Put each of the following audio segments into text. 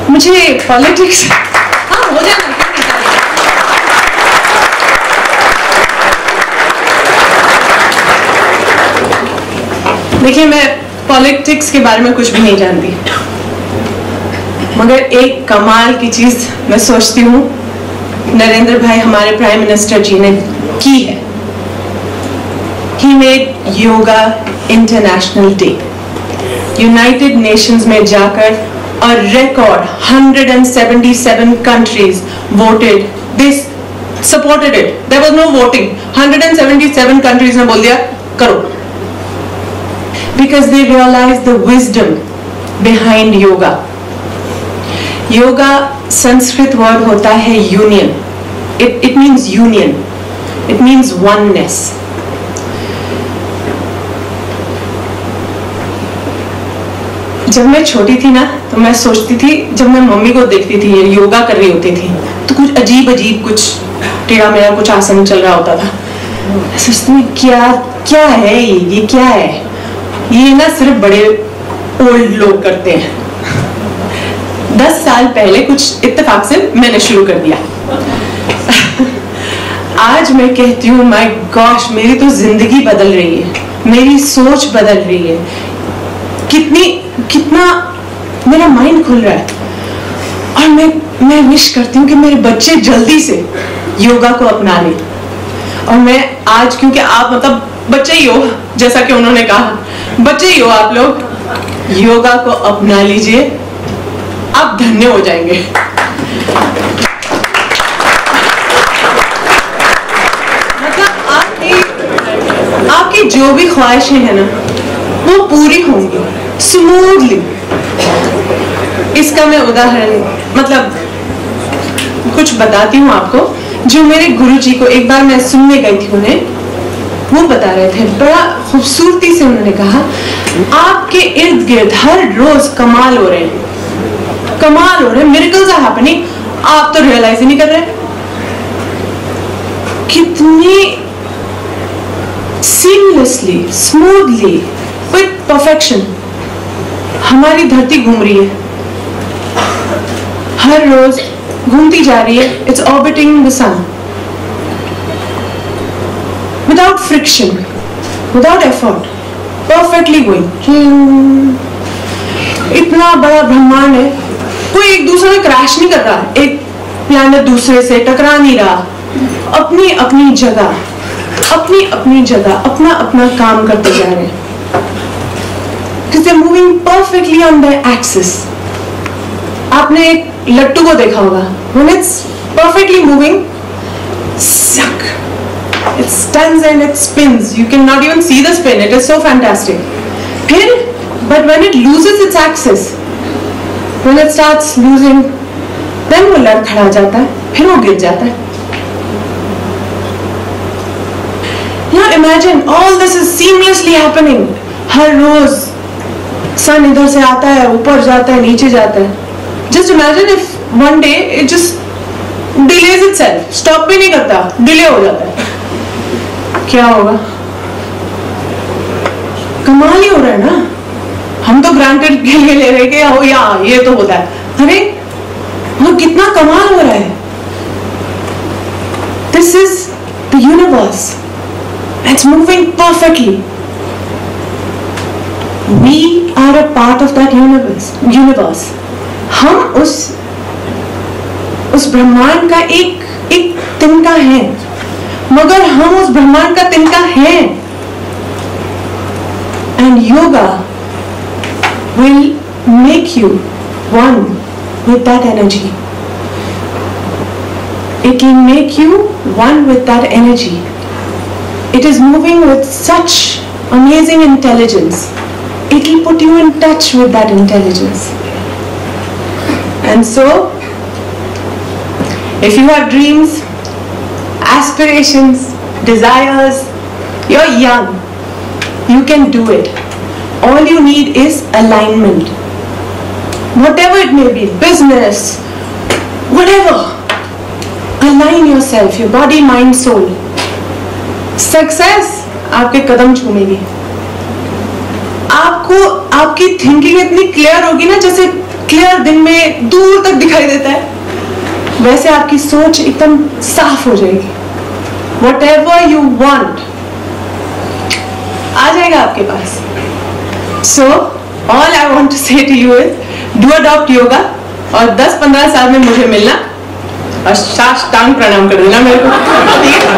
मुझे पॉलिटिक्स हाँ हो जाएगा। देखिए, मैं पॉलिटिक्स के बारे में कुछ भी नहीं जानती, मगर एक कमाल की चीज मैं सोचती हूँ नरेंद्र भाई हमारे प्राइम मिनिस्टर जी ने की है। He made yoga international day. United Nations में जाकर और record 177 countries voted, this supported it, there was no voting, 177 countries ने बोल दिया करो, because they realized the wisdom behind yoga. Yoga Sanskrit word होता है union. It means union. It means oneness. जब मैं छोटी थी ना, तो मैं सोचती थी, जब मैं मम्मी को देखती थी ये योगा कर रही होती थी, तो कुछ अजीब अजीब कुछ टेढ़ा मेरा कुछ आसन चल रहा होता था. सोचती थी क्या है ये क्या है, ये ना सिर्फ बड़े ओल्ड लोग करते हैं. 10 साल पहले कुछ इत्तेफाक से मैंने शुरू कर दिया. आज मैं कहती हूँ माय गॉश, मेरी तो जिंदगी बदल रही है, मेरी सोच बदल रही है, कितना मेरा माइंड खुल रहा है. और मैं विश करती हूँ कि मेरे बच्चे जल्दी से योगा को अपना लें. और मैं आज, क्योंकि आप मतलब बच्चे ही हो, जैसा कि उन्होंने कहा, बच्चे ही हो आप लोग, योगा को अपना लीजिए, आप धन्य हो जाएंगे. मतलब आपकी जो भी ख्वाहिशें हैं ना, वो पूरी होंगी स्मूथली. इसका मैं उदाहरण मतलब कुछ बताती हूँ आपको. जो मेरे गुरुजी को एक बार मैं सुनने गई थी, उन्हें वो बता रहे थे, बड़ा खूबसूरती से उन्होंने कहा, आपके इर्द गिर्द हर रोज कमाल हो रहे हैं, मिरेकल्स आर हैपनिंग, आप तो रियलाइज ही नहीं कर रहे. कितनी सीमलेसली, स्मूथली, विद परफेक्शन हमारी धरती घूम रही है, हर रोज घूमती जा रही है. It's orbiting the sun without friction, without effort, perfectly going. इतना बड़ा ब्रह्मांड है, कोई एक दूसरे में क्रैश नहीं कर रहा, एक प्लैनेट दूसरे से टकरा नहीं रहा, अपनी अपनी जगह अपना अपना काम करते जा रहे हैं. Because they're moving perfectly on their axis. आपने एक लट्टू को देखा होगा, when it's perfectly moving, suck. It stands and it spins. You cannot even see the spin. It is so fantastic. But when it loses its axis, when it starts losing, then वो लड़खड़ा जाता है, फिर वो गिर जाता है. Now imagine all this is seamlessly happening. हर रोज सन इधर से आता है, ऊपर जाता है, नीचे जाता है. Just imagine if one day it just delays itself, stop भी नहीं करता, delay हो जाता है. क्या होगा? कमाल ही हो रहा है ना. हम तो ग्रांटेड के लिए ले रहे कि हो या ये तो होता है. अरे वो कितना कमाल हो रहा है. This is the universe. It's moving perfectly. We are a part of that universe. हम उस ब्रह्मांड का एक तिनका है, मगर हम उस ब्रह्मांड का तिनका हैं. And yoga will make you one with that energy. It will make you one with that energy. It is moving with such amazing intelligence. It will put you in touch with that intelligence. And so, if you have dreams, aspirations, desires, you're young, you can do it. All you need is alignment. Whatever it may be, business, whatever. Align yourself, your body, mind, soul. Success आपके कदम छूमेगी. आपको आपकी thinking इतनी clear होगी ना, जैसे clear दिन में दूर तक दिखाई देता है, वैसे आपकी सोच एकदम साफ हो जाएगी। Whatever you want आ जाएगा आपके पास। So all I want to say to you is do adopt yoga और 10-15 साल में मुझे मिलना और साष्टांग प्रणाम कर देना मेरे को, ठीक है?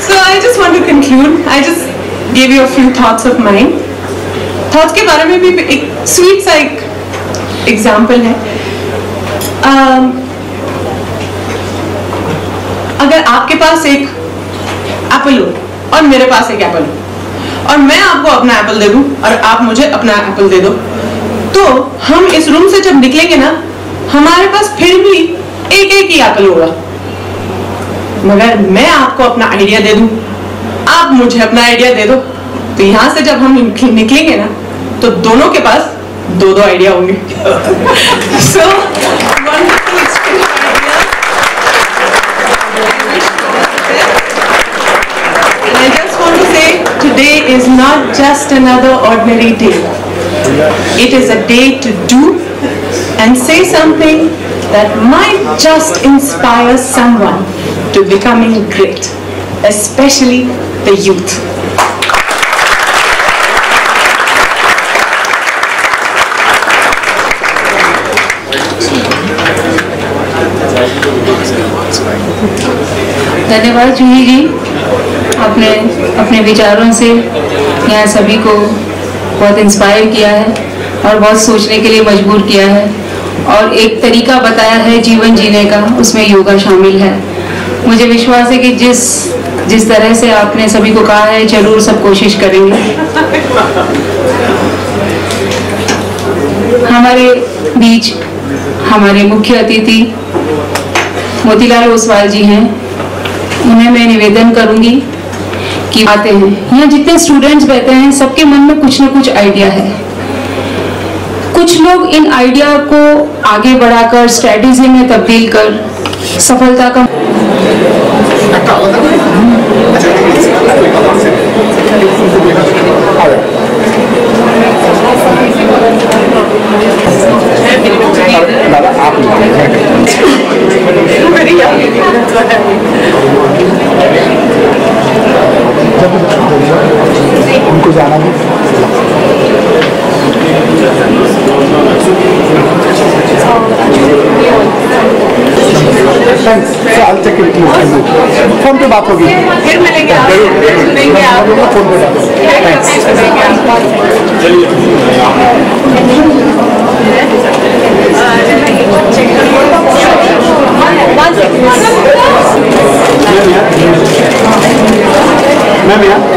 So I just want to conclude. I just gave you a few thoughts of mine. Thoughts के बारे में भी एक स्वीट सा एक एग्जाम्पल है। अगर आपके पास एक एप्पल हो और मेरे पास एक एप्पल हो और मैं आपको अपना एप्पल दे दूं और आप मुझे अपना एप्पल दे दो, तो हम इस रूम से जब निकलेंगे ना, हमारे पास फिर भी एक ही एप्पल होगा। मगर मैं आपको अपना आइडिया दे दूं, आप मुझे अपना आइडिया दे दो, तो यहां से जब हम निकलेंगे ना, तो दोनों के पास दो आइडिया होंगे। So wonderful exchange of ideas. And I just want to say, today is not just another ordinary day. It is a day to do and say something that might just inspire someone to becoming great, especially the youth. धन्यवाद जूही जी, आपने अपने विचारों से यहाँ सभी को बहुत inspire किया है और बहुत सोचने के लिए मजबूर किया है और एक तरीका बताया है जीवन जीने का, उसमें योगा शामिल है। मुझे विश्वास है कि जिस तरह से आपने सभी को कहा है, जरूर सब कोशिश करेंगे। हमारे बीच हमारे मुख्य अतिथि मोतीलाल ओसवाल जी हैं। उन्हें मैं निवेदन करूंगी कि आते हैं, यहाँ जितने स्टूडेंट्स बैठे हैं सबके मन में कुछ न कुछ आइडिया है। कुछ लोग इन आइडिया को आगे बढ़ाकर स्ट्रेटेजी में तब्दील कर सफलता का उनको जाना भी फोन पे बात होगी, फिर मिलेंगे, सुनेंगे आप लोग फोन पे मैम यहाँ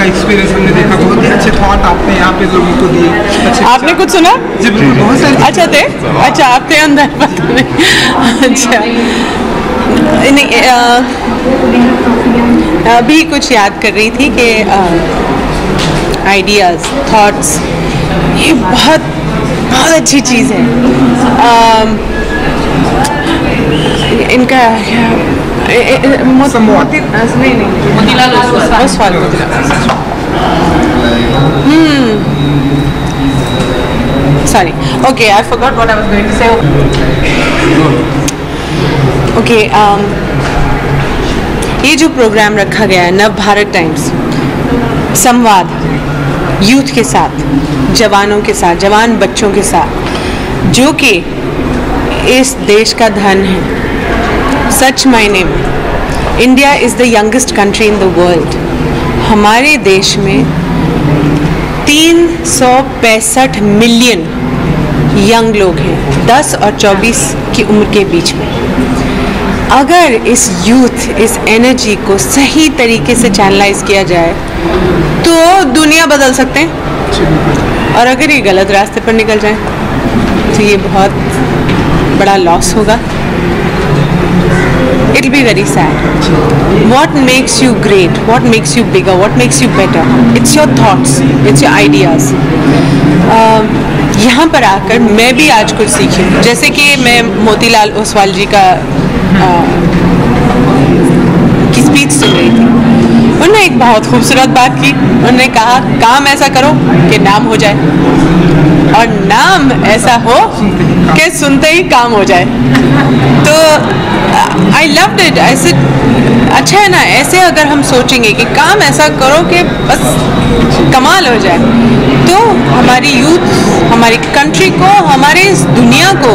एक्सपीरियंस हमने देखा, बहुत ही अच्छे थॉट आपने यहाँ पे लोगों को दिए। आपने कुछ सुना? जी बिल्कुल, बहुत सारे। अच्छा थे, अच्छा आप थे अंदर, पता नहीं। अच्छा नहीं, अभी कुछ याद कर रही थी कि आइडियाज़, थॉट्स, ये बहुत बहुत अच्छी चीज़ है। इनका Sorry. Okay, I forgot what I was going to say. Okay, ये जो प्रोग्राम रखा गया है नव भारत टाइम्स, संवाद यूथ के साथ, जवानों के साथ, जवान बच्चों के साथ, जो कि इस देश का धन है। सच मायने में India is the youngest country in the world. हमारे देश में 365 मिलियन यंग लोग हैं, 10 और 24 की उम्र के बीच में। अगर इस यूथ, इस एनर्जी को सही तरीके से चैनलाइज किया जाए तो दुनिया बदल सकते हैं, और अगर ये गलत रास्ते पर निकल जाए तो ये बहुत बड़ा लॉस होगा। It'll be very sad. What makes you great? What makes you bigger? What makes you better? It's your thoughts. It's your ideas. यहाँ पर आकर मैं भी आज कुछ सीखी, जैसे कि मैं मोतीलाल ओसवाल जी की स्पीच सुन रही थी। उन्होंने एक बहुत खूबसूरत बात की। उन्होंने कहा काम ऐसा करो कि नाम हो जाए, और नाम ऐसा हो कि सुनते ही काम हो जाए। तो आई लव्ड इट। ऐसे अच्छा है ना, ऐसे अगर हम सोचेंगे कि काम ऐसा करो कि बस कमाल हो जाए, तो हमारी यूथ, हमारी कंट्री को, हमारे इस दुनिया को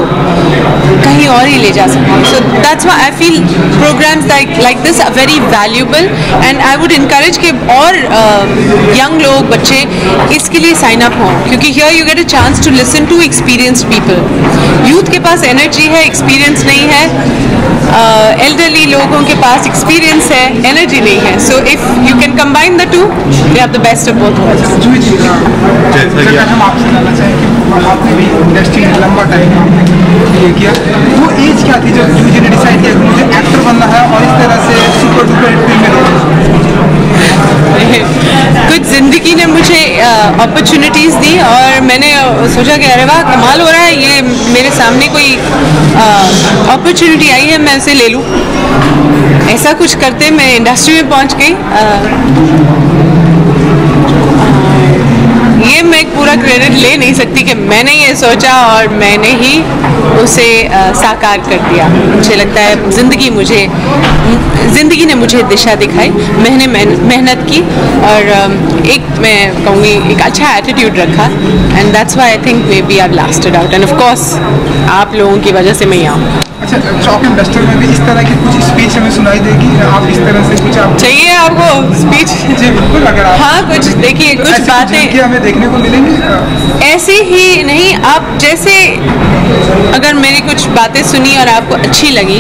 कहीं और ही ले जा सकते हैं। So that's why I feel programmes like this are very valuable, and I would encourage कि और यंग लोग, बच्चे इसके लिए साइन अप हों, क्योंकि here you get a chance to listen to experienced people. Youth के पास एनर्जी है, एक्सपीरियंस नहीं है। एल्डरली लोगों के पास एक्सपीरियंस है, एनर्जी नहीं है। So if you can combine the two, you have the best of both worlds. जैसा हम आपसे जानना चाहें कि आपने भी इंडस्ट्री में लंबा टाइम ये किया, वो एज क्या थी जब जूही ने डिसाइड किया कि मुझे एक्टर बनना है और इस तरह से सुपर डुपर फिल्म में रोल? कुछ ज़िंदगी ने मुझे अपॉर्चुनिटीज़ दी, और मैंने सोचा कि अरे वाह कमाल हो रहा है, ये मेरे सामने कोई अपॉर्चुनिटी आई है, मैं उसे ले लूँ। ऐसा कुछ करते मैं इंडस्ट्री में पहुंच गई। ये मैं पूरा क्रेडिट ले नहीं सकती कि मैंने ये सोचा और मैंने ही उसे साकार कर दिया। मुझे लगता है ज़िंदगी ने मुझे दिशा दिखाई, मैंने मेहनत की, और एक मैं कहूँगी एक अच्छा एटीट्यूड रखा, and that's why I think may be I lasted out, and of course आप लोगों की वजह से मैं यहाँ हूँ। अच्छा, चॉक एंड डस्टर में भी इस तरह की कुछ स्पीच हमें सुनाई देगी? आप इस तरह से कुछ आप चाहिए आपको स्पीच? जी बिल्कुल, अगर आप हाँ कुछ देखिए, कुछ बातें हमें देखने को मिलेंगी। ऐसी ही नहीं, आप जैसे अगर मेरी कुछ बातें सुनी और आपको अच्छी लगी,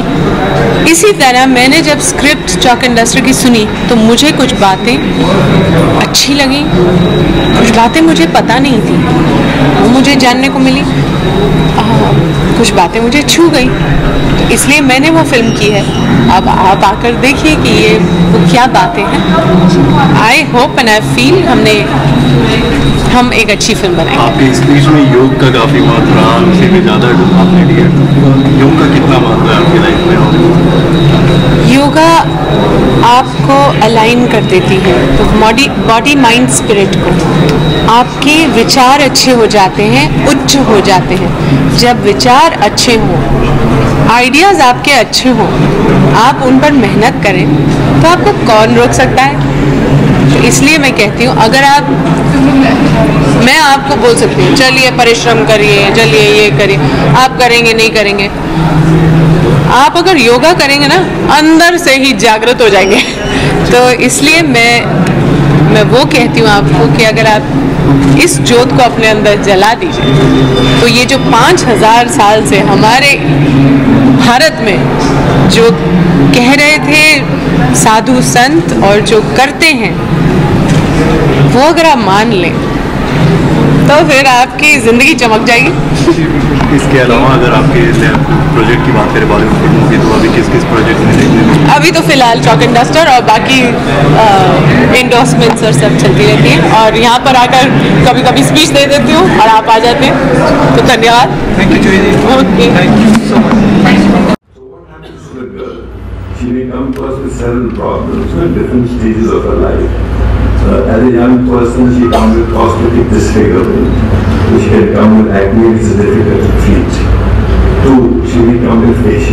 इसी तरह मैंने जब स्क्रिप्ट चॉक एंड डस्टर की सुनी तो मुझे कुछ बातें अच्छी लगी, कुछ बातें मुझे पता नहीं थी, वो मुझे जानने को मिली, कुछ बातें मुझे छू गई, तो इसलिए मैंने वो फिल्म की है। अब आप आकर देखिए कि ये वो क्या बातें हैं। I hope and I feel हम एक अच्छी फिल्म बनाएंगे। आपके स्पीच में योग का काफ़ी महत्व रहा, उसी में ज़्यादा आपने लिया। योग का कितना महत्व है आपकी लाइफ में? योगा आपको अलाइन कर देती है, तो बॉडी माइंड स्पिरिट को, आपके विचार अच्छे हो जाते हैं, उच्च हो जाते हैं। जब विचार अच्छे हों, आइडियाज़ आपके अच्छे हों, आप उन पर मेहनत करें, तो आपको कौन रोक सकता है? तो इसलिए मैं कहती हूँ, अगर मैं आपको बोल सकती हूँ चलिए परिश्रम करिए, चलिए ये करिए, आप करेंगे नहीं करेंगे। आप अगर योगा करेंगे ना, अंदर से ही जागृत हो जाएंगे। तो इसलिए मैं वो कहती हूँ आपको कि अगर आप इस ज्योत को अपने अंदर जला दीजिए, तो ये जो 5000 साल से हमारे भारत में जो कह रहे थे साधु संत और जो करते हैं, वो अगर आप मान लें तो फिर आपकी ज़िंदगी चमक जाएगी। इसके अलावा अगर आपके प्रोजेक्ट की बात करें बॉलीवुड फिल्मों की, तो अभी किस प्रोजेक्ट में देखने में? अभी तो फिलहाल चॉक एंड डस्टर और बाकी एंडोर्समेंट्स और सब चलती रहती हैं, और यहाँ पर आकर कभी कभी स्पीच दे देती हूँ और आप आ जाते हैं, तो धन्यवाद। Thank you Juhi. Okay, thank you so much. She may come to us with several problems at different stages of her life. As a young person, she comes with cosmetic disfigurement, which can come with acne, which is difficult to treat. 2, she may come with facial